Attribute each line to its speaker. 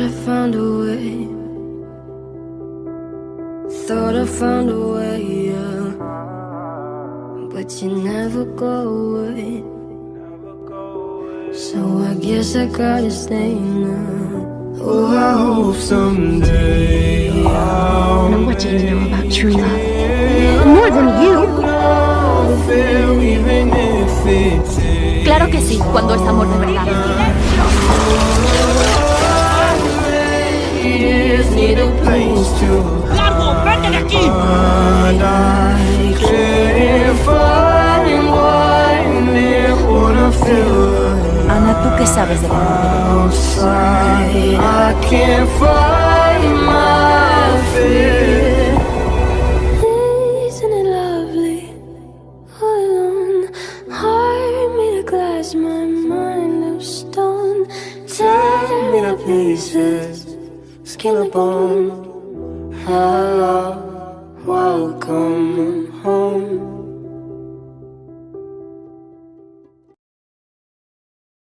Speaker 1: I found a way. Thought I found a way, yeah. But you never go away. So I guess I gotta stay now. Oh, I hope someday I'll
Speaker 2: know what you know about true love. More than you.
Speaker 3: Claro que sí, cuando es amor de verdad.
Speaker 4: ¡Largo! ¡Vete de aquí!
Speaker 3: Ana, ¿tú qué sabes del amor de
Speaker 1: verdad? Isn't it lovely? All alone, heart made of glass, my mind of stone. Tear me to pieces, skin and bone. Hello, welcome.